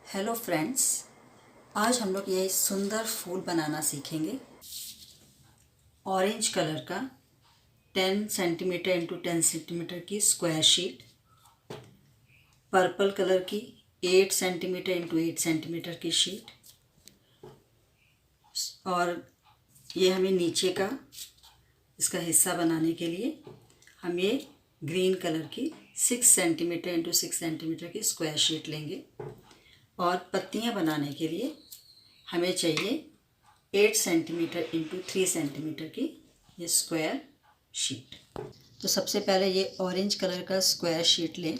Hello friends, आज हम लोग ये सुंदर फूल बनाना सीखेंगे। ऑरेंज कलर का 10 सेंटीमीटर इंटू 10 सेंटीमीटर की स्क्वायर शीट, पर्पल कलर की 8 सेंटीमीटर इंटू 8 सेंटीमीटर की शीट, और ये हमें नीचे का इसका हिस्सा बनाने के लिए हम ये ग्रीन कलर की 6 सेंटीमीटर इंटू 6 सेंटीमीटर की स्क्वायर शीट लेंगे। और पत्तियां बनाने के लिए हमें चाहिए 8 सेंटीमीटर इंटू 3 सेंटीमीटर की ये स्क्वायर शीट। तो सबसे पहले ये ऑरेंज कलर का स्क्वायर शीट लें,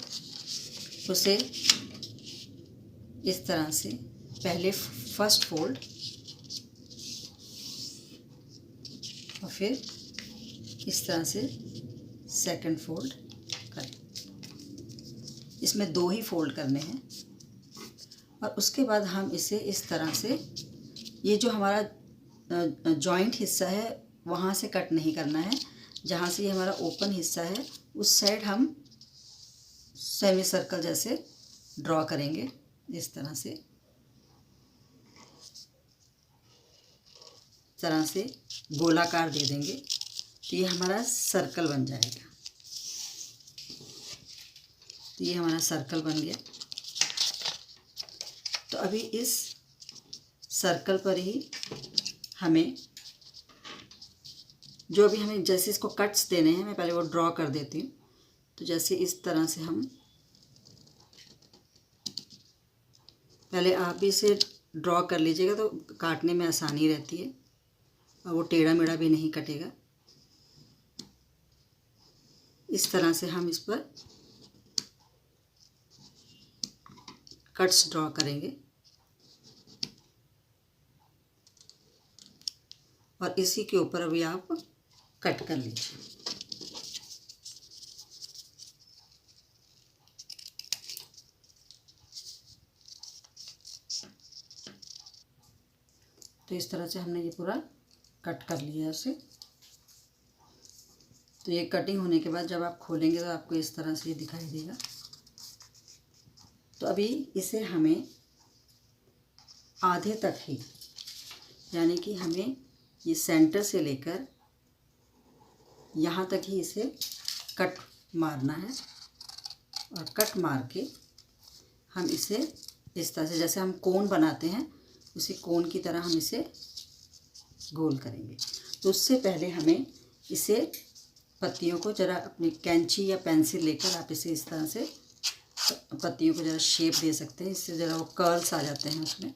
उसे इस तरह से पहले फर्स्ट फोल्ड और फिर इस तरह से सेकंड फोल्ड करें। इसमें 2 ही फोल्ड करने हैं और उसके बाद हम इसे इस तरह से, ये जो हमारा जॉइंट हिस्सा है वहाँ से कट नहीं करना है। जहाँ से ये हमारा ओपन हिस्सा है उस साइड हम सेमी सर्कल जैसे ड्रॉ करेंगे। इस तरह से गोलाकार दे देंगे तो ये हमारा सर्कल बन जाएगा। तो ये हमारा सर्कल बन गया। तो अभी इस सर्कल पर ही हमें जो भी हमें जैसे इसको कट्स देने हैं, मैं पहले वो ड्रॉ कर देती हूँ। तो जैसे इस तरह से हम पहले आप भी इसे ड्रॉ कर लीजिएगा तो काटने में आसानी रहती है और वो टेढ़ा मेढ़ा भी नहीं कटेगा। इस तरह से हम इस पर कट्स ड्रॉ करेंगे और इसी के ऊपर अभी आप कट कर लीजिए। तो इस तरह से हमने ये पूरा कट कर लिया उसे। तो ये कटिंग होने के बाद जब आप खोलेंगे तो आपको इस तरह से ये दिखाई देगा। तो अभी इसे हमें आधे तक ही, यानी कि हमें ये सेंटर से लेकर यहाँ तक ही इसे कट मारना है। और कट मार के हम इसे इस तरह से, जैसे हम कोन बनाते हैं उसी कोन की तरह हम इसे गोल करेंगे। तो उससे पहले हमें इसे पत्तियों को ज़रा अपनी कैंची या पेंसिल लेकर आप इसे इस तरह से पत्तियों को ज़रा शेप दे सकते हैं। इससे ज़रा वो कर्ल्स आ जाते हैं उसमें,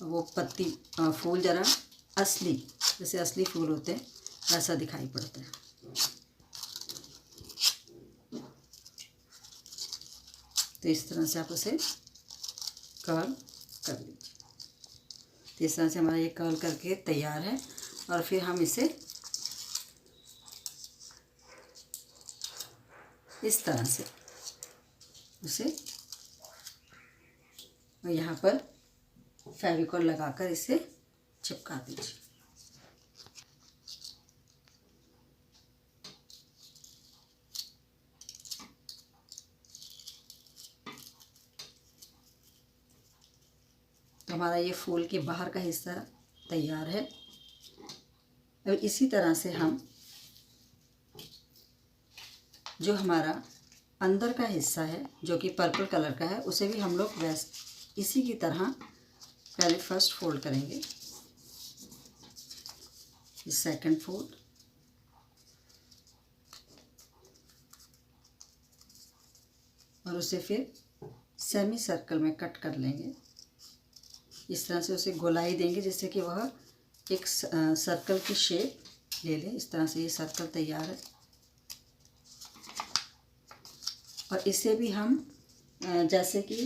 वो पत्ती फूल ज़रा असली, जैसे असली फूल होते हैं वैसा दिखाई पड़ता है। तो इस तरह से आप उसे कर्ल कर लीजिए। तो इस तरह से हमारा ये कर्ल करके तैयार है। और फिर हम इसे इस तरह से उसे यहाँ पर फेविकॉल लगाकर इसे चिपका दीजिए। तो हमारा ये फूल के बाहर का हिस्सा तैयार है। और इसी तरह से हम जो हमारा अंदर का हिस्सा है जो कि पर्पल कलर का है उसे भी हम लोग इसी की तरह पहले फर्स्ट फोल्ड करेंगे, सेकंड फोल्ड, और उसे फिर सेमी सर्कल में कट कर लेंगे। इस तरह से उसे गोलाई देंगे जिससे कि वह एक सर्कल की शेप ले ले। इस तरह से ये सर्कल तैयार है। और इसे भी हम जैसे कि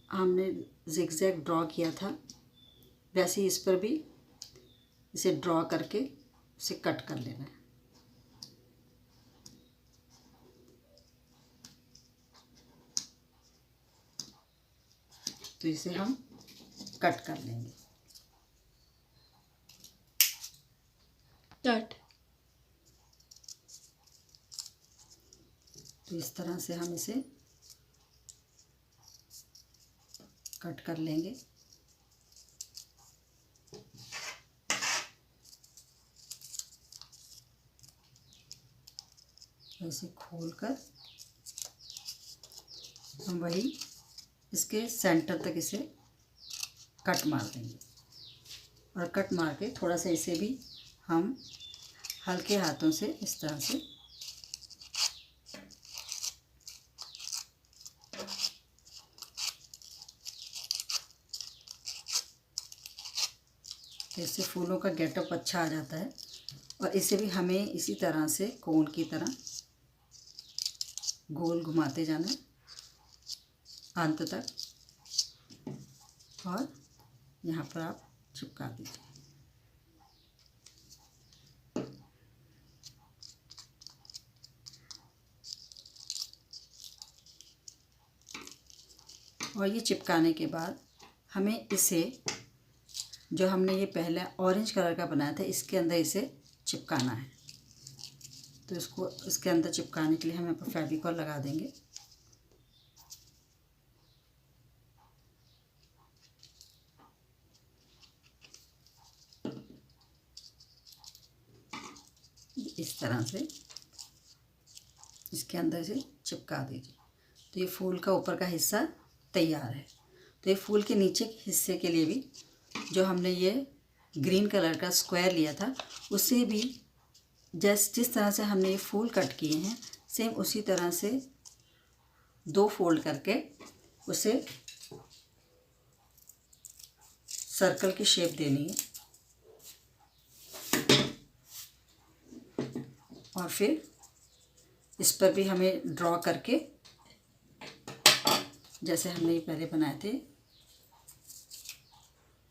हमने जिगजैग ड्रॉ किया था वैसे ही इस पर भी इसे ड्रॉ करके उसे कट कर लेना है। तो इसे हम कट कर लेंगे। कट। तो इस तरह से हम इसे कट कर लेंगे। ऐसे खोलकर हम वही इसके सेंटर तक इसे कट मार देंगे। और कट मार के थोड़ा सा इसे भी हम हल्के हाथों से इस तरह से इससे फूलों का गेटअप अच्छा आ जाता है। और इसे भी हमें इसी तरह से कोन की तरह गोल घुमाते जाना है अंत तक, और यहाँ पर आप चिपका दीजिए। और ये चिपकाने के बाद हमें इसे, जो हमने ये पहले ऑरेंज कलर का बनाया था, इसके अंदर इसे चिपकाना है। तो इसको इसके अंदर चिपकाने के लिए हम यहाँ पर फेविकॉल लगा देंगे। इस तरह से इसके अंदर से चिपका दीजिए। तो ये फूल का ऊपर का हिस्सा तैयार है। तो ये फूल के नीचे के हिस्से के लिए भी जो हमने ये ग्रीन कलर का स्क्वायर लिया था, उसे भी जिस तरह से हमने ये फूल कट किए हैं, सेम उसी तरह से 2 फोल्ड करके उसे सर्कल की शेप देनी है। और फिर इस पर भी हमें ड्रॉ करके, जैसे हमने ये पहले बनाए थे,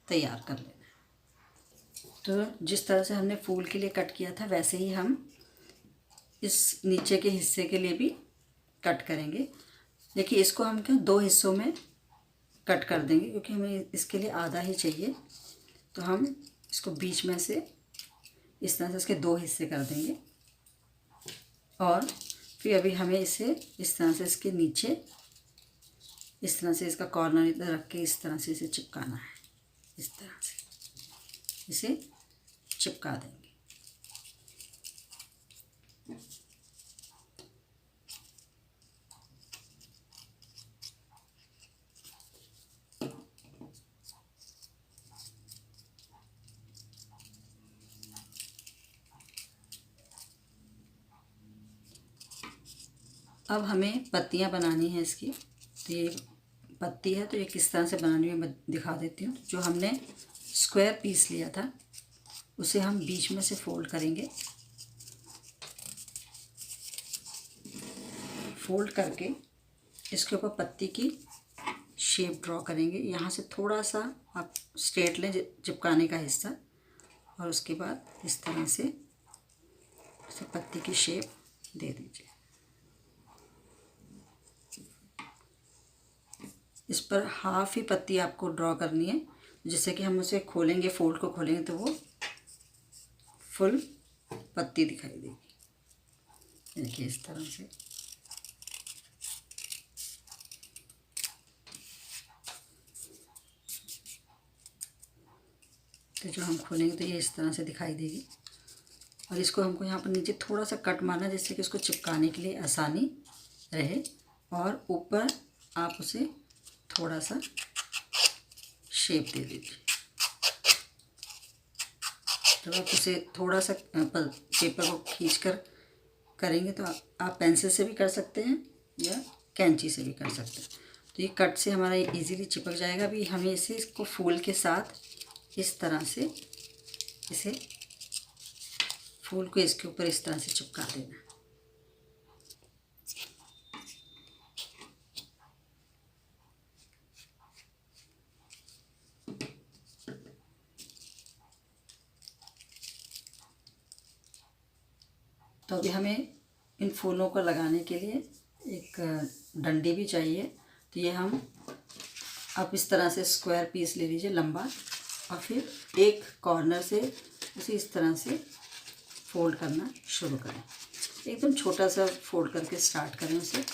तैयार कर लेना है। तो जिस तरह से हमने फूल के लिए कट किया था, वैसे ही हम इस नीचे के हिस्से के लिए भी कट करेंगे। देखिए, इसको हम क्या 2 हिस्सों में कट कर देंगे, क्योंकि हमें इसके लिए आधा ही चाहिए। तो हम इसको बीच में से इस तरह से इसके 2 हिस्से कर देंगे। और फिर अभी हमें इसे इस तरह से इसके नीचे इस तरह से इसका कॉर्नर इधर रख के इस तरह से इसे चिपकाना है। इस तरह से इसे चिपका देंगे। अब हमें पत्तियां बनानी है इसकी। तो ये पत्ती है, तो ये किस तरह से बनानी है मैं दिखा देती हूँ। जो हमने स्क्वायर पीस लिया था, उसे हम बीच में से फोल्ड करेंगे। फोल्ड करके इसके ऊपर पत्ती की शेप ड्रॉ करेंगे। यहाँ से थोड़ा सा आप स्ट्रेट लें चिपकाने का हिस्सा, और उसके बाद इस तरह से इसे पत्ती की शेप दे दीजिए। इस पर हाफ ही पत्ती आपको ड्रॉ करनी है, जिससे कि हम उसे खोलेंगे, फोल्ड को खोलेंगे तो वो फुल पत्ती दिखाई देगी। देखिए इस तरह से। तो जो हम खोलेंगे तो ये इस तरह से दिखाई देगी। और इसको हमको यहाँ पर नीचे थोड़ा सा कट मारना है, जिससे कि इसको चिपकाने के लिए आसानी रहे। और ऊपर आप उसे थोड़ा सा शेप दे दीजिए। जब आप उसे थोड़ा सा पेपर को खींचकर करेंगे, तो आप पेंसिल से भी कर सकते हैं या कैंची से भी कर सकते हैं। तो ये कट से हमारा ये इजीली चिपक जाएगा। अभी हमें इसको फूल के साथ इस तरह से इसे फूल को इसके ऊपर इस तरह से चिपका देना। तो अभी हमें इन फूलों को लगाने के लिए एक डंडी भी चाहिए। तो ये हम आप इस तरह से स्क्वायर पीस ले लीजिए लंबा, और फिर एक कॉर्नर से उसे इस तरह से फोल्ड करना शुरू करें। एकदम छोटा सा फोल्ड करके स्टार्ट करें उसे,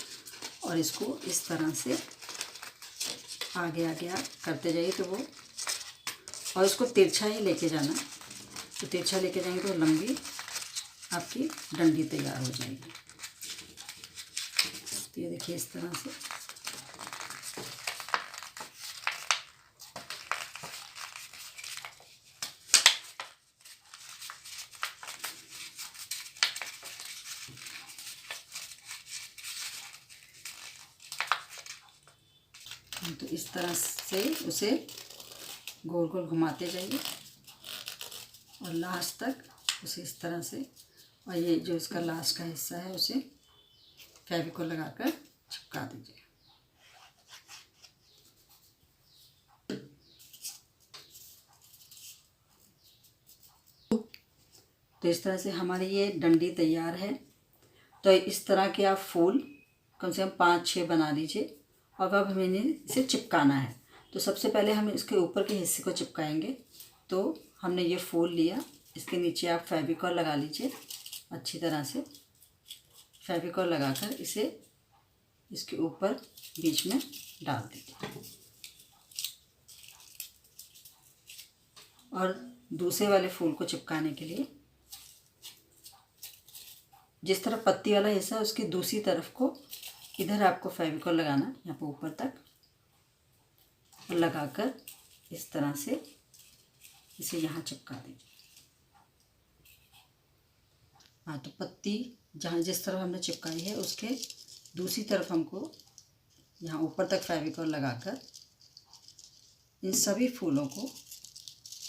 और इसको इस तरह से आगे आगे आप करते जाइए तो वो, और इसको तिरछा ही लेके जाना। तो तिरछा लेके जाएंगे तो लंबी आपकी डंडी तैयार हो जाएगी। तो ये देखिए इस तरह से तो इस तरह से उसे गोल गोल घुमाते जाइए और लास्ट तक उसे इस तरह से, और ये जो इसका लास्ट का हिस्सा है उसे फेविकोल लगाकर चिपका दीजिए। तो इस तरह से हमारी ये डंडी तैयार है। तो इस तरह के आप फूल कम से कम 5-6 बना लीजिए। अब हमें इसे चिपकाना है। तो सबसे पहले हम इसके ऊपर के हिस्से को चिपकाएंगे। तो हमने ये फूल लिया, इसके नीचे आप फेविकोल लगा लीजिए अच्छी तरह से। फेविकोल लगाकर इसे इसके ऊपर बीच में डाल दीजिए। और दूसरे वाले फूल को चिपकाने के लिए जिस तरफ पत्ती वाला हिस्सा है उसकी दूसरी तरफ को इधर आपको फेविकोल लगाना, यहाँ पर ऊपर तक, और लगाकर इस तरह से इसे यहाँ चिपका दीजिए। हाँ, तो पत्ती जहाँ जिस तरफ हमने चिपकाई है उसके दूसरी तरफ हमको यहाँ ऊपर तक फेविकोल लगाकर इन सभी फूलों को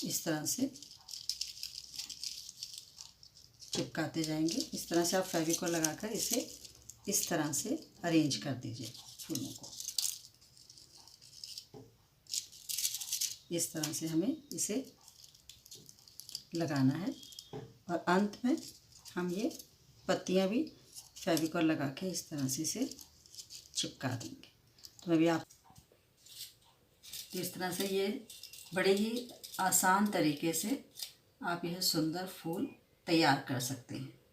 इस तरह से चिपकाते जाएंगे। इस तरह से आप फेविकोल लगाकर इसे इस तरह से अरेंज कर दीजिए फूलों को। इस तरह से हमें इसे लगाना है और अंत में हम ये पत्तियां भी फेविकोल लगा के इस तरह से इसे चिपका देंगे। तो अभी आप इस तरह से ये बड़े ही आसान तरीके से आप यह सुंदर फूल तैयार कर सकते हैं।